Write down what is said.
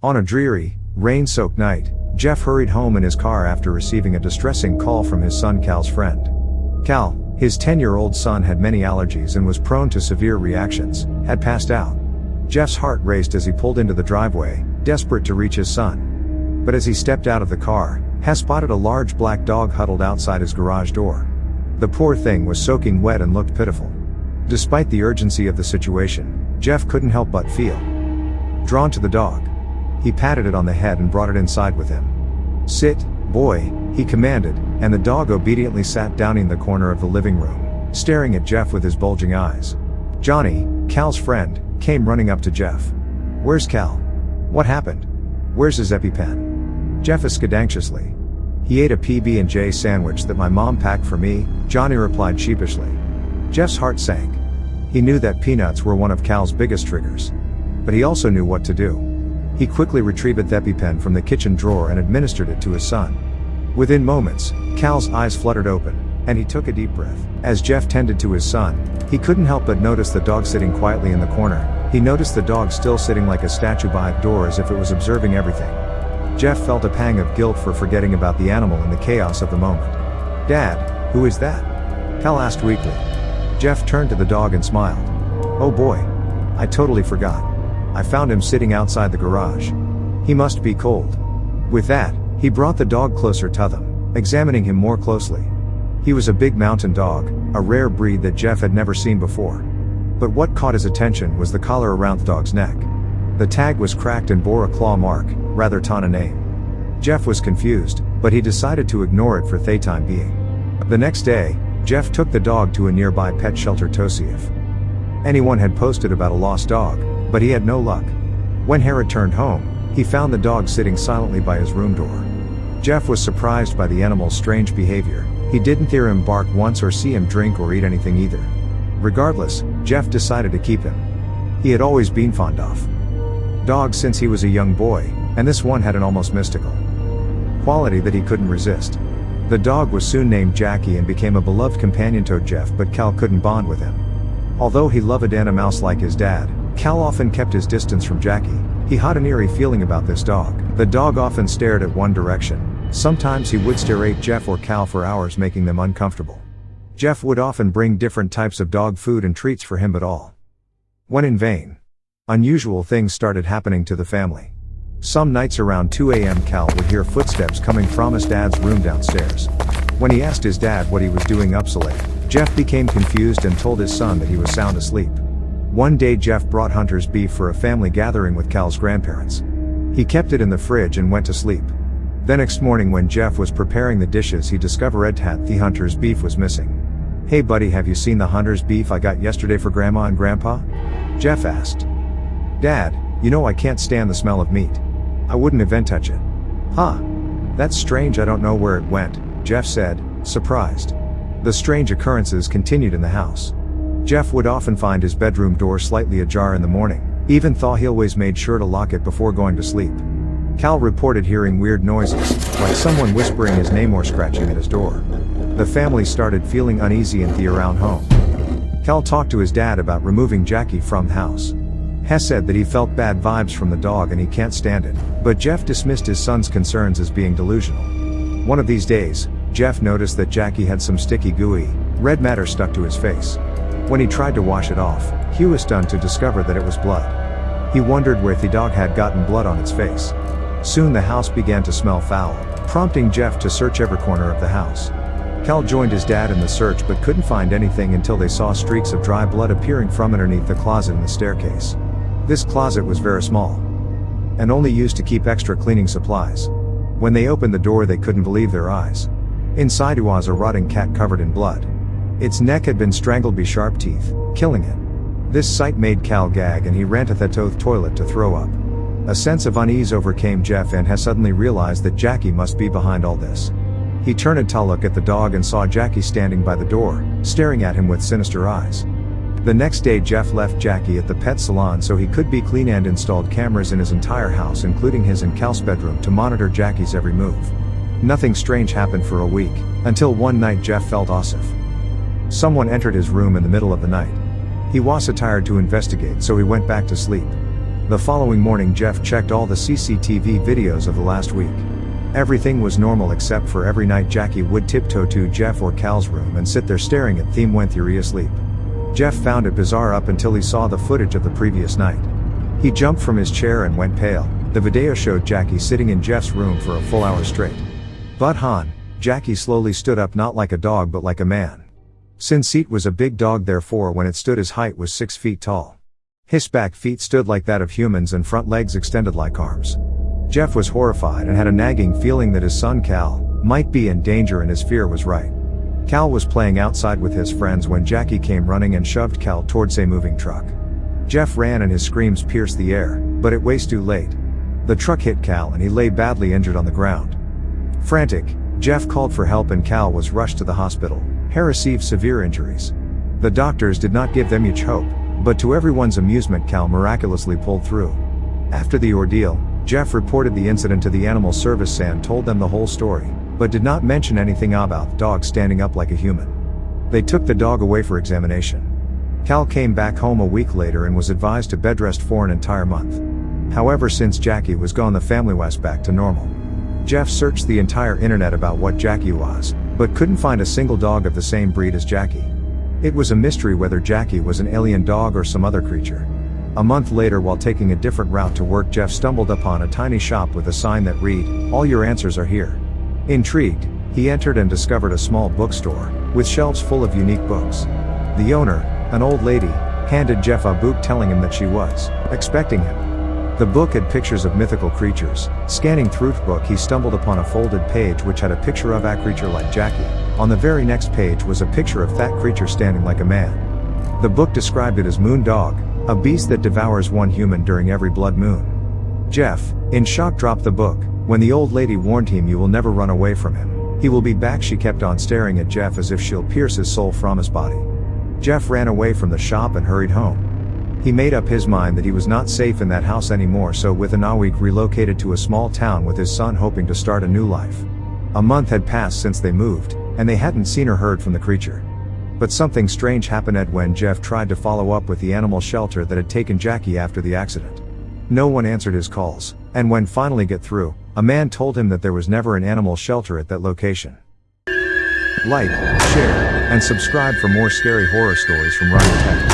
On a dreary, rain-soaked night, Jeff hurried home in his car after receiving a distressing call from his son Cal's friend. Cal, his 10-year-old son, had many allergies and was prone to severe reactions, had passed out. Jeff's heart raced as he pulled into the driveway, desperate to reach his son. But as he stepped out of the car, he spotted a large black dog huddled outside his garage door. The poor thing was soaking wet and looked pitiful. Despite the urgency of the situation, Jeff couldn't help but feel drawn to the dog. He patted it on the head and brought it inside with him. "Sit, boy," he commanded, and the dog obediently sat down in the corner of the living room, staring at Jeff with his bulging eyes. Johnny, Cal's friend, came running up to Jeff. "Where's Cal? What happened? Where's his EpiPen?" Jeff asked anxiously. "He ate a PB&J sandwich that my mom packed for me," Johnny replied sheepishly. Jeff's heart sank. He knew that peanuts were one of Cal's biggest triggers. But he also knew what to do. He quickly retrieved the EpiPen from the kitchen drawer and administered it to his son. Within moments, Cal's eyes fluttered open, and he took a deep breath. As Jeff tended to his son, he couldn't help but notice the dog sitting quietly in the corner. He noticed the dog still sitting like a statue by the door as if it was observing everything. Jeff felt a pang of guilt for forgetting about the animal in the chaos of the moment. "Dad, who is that?" Cal asked weakly. Jeff turned to the dog and smiled. "Oh boy. I totally forgot. I found him sitting outside the garage. He must be cold." With that, he brought the dog closer to them, examining him more closely. He was a big mountain dog, a rare breed that Jeff had never seen before. But what caught his attention was the collar around the dog's neck. The tag was cracked and bore a claw mark, rather than a name. Jeff was confused, but he decided to ignore it for the time being. The next day, Jeff took the dog to a nearby pet shelter to see if anyone had posted about a lost dog, but he had no luck. When he returned home, he found the dog sitting silently by his room door. Jeff was surprised by the animal's strange behavior. He didn't hear him bark once or see him drink or eat anything either. Regardless, Jeff decided to keep him. He had always been fond of dogs since he was a young boy, and this one had an almost mystical quality that he couldn't resist. The dog was soon named Jackie and became a beloved companion to Jeff, but Cal couldn't bond with him. Although he loved a mouse like his dad, Cal often kept his distance from Jackie. He had an eerie feeling about this dog. The dog often stared at one direction. Sometimes he would stare at Jeff or Cal for hours, making them uncomfortable. Jeff would often bring different types of dog food and treats for him, but all went in vain. Unusual things started happening to the family. Some nights around 2 a.m. Cal would hear footsteps coming from his dad's room downstairs. When he asked his dad what he was doing up so late, Jeff became confused and told his son that he was sound asleep. One day Jeff brought hunter's beef for a family gathering with Cal's grandparents. He kept it in the fridge and went to sleep. The next morning when Jeff was preparing the dishes, he discovered that the hunter's beef was missing. "Hey buddy, have you seen the hunter's beef I got yesterday for Grandma and Grandpa?" Jeff asked. "Dad, you know I can't stand the smell of meat. I wouldn't even touch it." "Huh. That's strange, I don't know where it went," Jeff said, surprised. The strange occurrences continued in the house. Jeff would often find his bedroom door slightly ajar in the morning, even though he always made sure to lock it before going to sleep. Cal reported hearing weird noises, like someone whispering his name or scratching at his door. The family started feeling uneasy and around home. Cal talked to his dad about removing Jackie from the house. He said that he felt bad vibes from the dog and he can't stand it, but Jeff dismissed his son's concerns as being delusional. One of these days, Jeff noticed that Jackie had some sticky, gooey, red matter stuck to his face. When he tried to wash it off, he was stunned to discover that it was blood. He wondered where the dog had gotten blood on its face. Soon the house began to smell foul, prompting Jeff to search every corner of the house. Cal joined his dad in the search but couldn't find anything until they saw streaks of dry blood appearing from underneath the closet in the staircase. This closet was very small and only used to keep extra cleaning supplies. When they opened the door, they couldn't believe their eyes. Inside was a rotting cat covered in blood. Its neck had been strangled by sharp teeth, killing it. This sight made Cal gag and he ran to the toilet to throw up. A sense of unease overcame Jeff and he suddenly realized that Jackie must be behind all this. He turned to look at the dog and saw Jackie standing by the door, staring at him with sinister eyes. The next day Jeff left Jackie at the pet salon so he could be clean and installed cameras in his entire house, including his and Cal's bedroom, to monitor Jackie's every move. Nothing strange happened for a week, until one night Jeff felt ossive. Someone entered his room in the middle of the night. He was tired to investigate, so he went back to sleep. The following morning Jeff checked all the CCTV videos of the last week. Everything was normal except for every night Jackie would tiptoe to Jeff or Cal's room and sit there staring at them when they were asleep. Jeff found it bizarre up until he saw the footage of the previous night. He jumped from his chair and went pale. The video showed Jackie sitting in Jeff's room for a full hour straight. But Jackie slowly stood up, not like a dog but like a man. Since it was a big dog, therefore when it stood his height was 6 feet tall. His back feet stood like that of humans and front legs extended like arms. Jeff was horrified and had a nagging feeling that his son Cal might be in danger, and his fear was right. Cal was playing outside with his friends when Jackie came running and shoved Cal towards a moving truck. Jeff ran and his screams pierced the air, but it was too late. The truck hit Cal and he lay badly injured on the ground. Frantic, Jeff called for help and Cal was rushed to the hospital. He received severe injuries. The doctors did not give them much hope, but to everyone's amusement Cal miraculously pulled through. After the ordeal, Jeff reported the incident to the animal service and told them the whole story, but did not mention anything about the dog standing up like a human. They took the dog away for examination. Cal came back home a week later and was advised to bed rest for an entire month. However, since Jackie was gone, the family was back to normal. Jeff searched the entire internet about what Jackie was, but couldn't find a single dog of the same breed as Jackie. It was a mystery whether Jackie was an alien dog or some other creature. A month later, while taking a different route to work, Jeff stumbled upon a tiny shop with a sign that read, "All your answers are here." Intrigued, he entered and discovered a small bookstore, with shelves full of unique books. The owner, an old lady, handed Jeff a book telling him that she was expecting him. The book had pictures of mythical creatures. Scanning through the book, he stumbled upon a folded page which had a picture of a creature like Jackie. On the very next page was a picture of that creature standing like a man. The book described it as Moon Dog, a beast that devours one human during every blood moon. Jeff, in shock, dropped the book. When the old lady warned him, "You will never run away from him. He will be back," she kept on staring at Jeff as if she'll pierce his soul from his body. Jeff ran away from the shop and hurried home. He made up his mind that he was not safe in that house anymore, so within a week relocated to a small town with his son, hoping to start a new life. A month had passed since they moved, and they hadn't seen or heard from the creature. But something strange happened when Jeff tried to follow up with the animal shelter that had taken Jackie after the accident. No one answered his calls, and when finally get through, a man told him that there was never an animal shelter at that location. Like, share, and subscribe for more scary horror stories from Ryan Tech.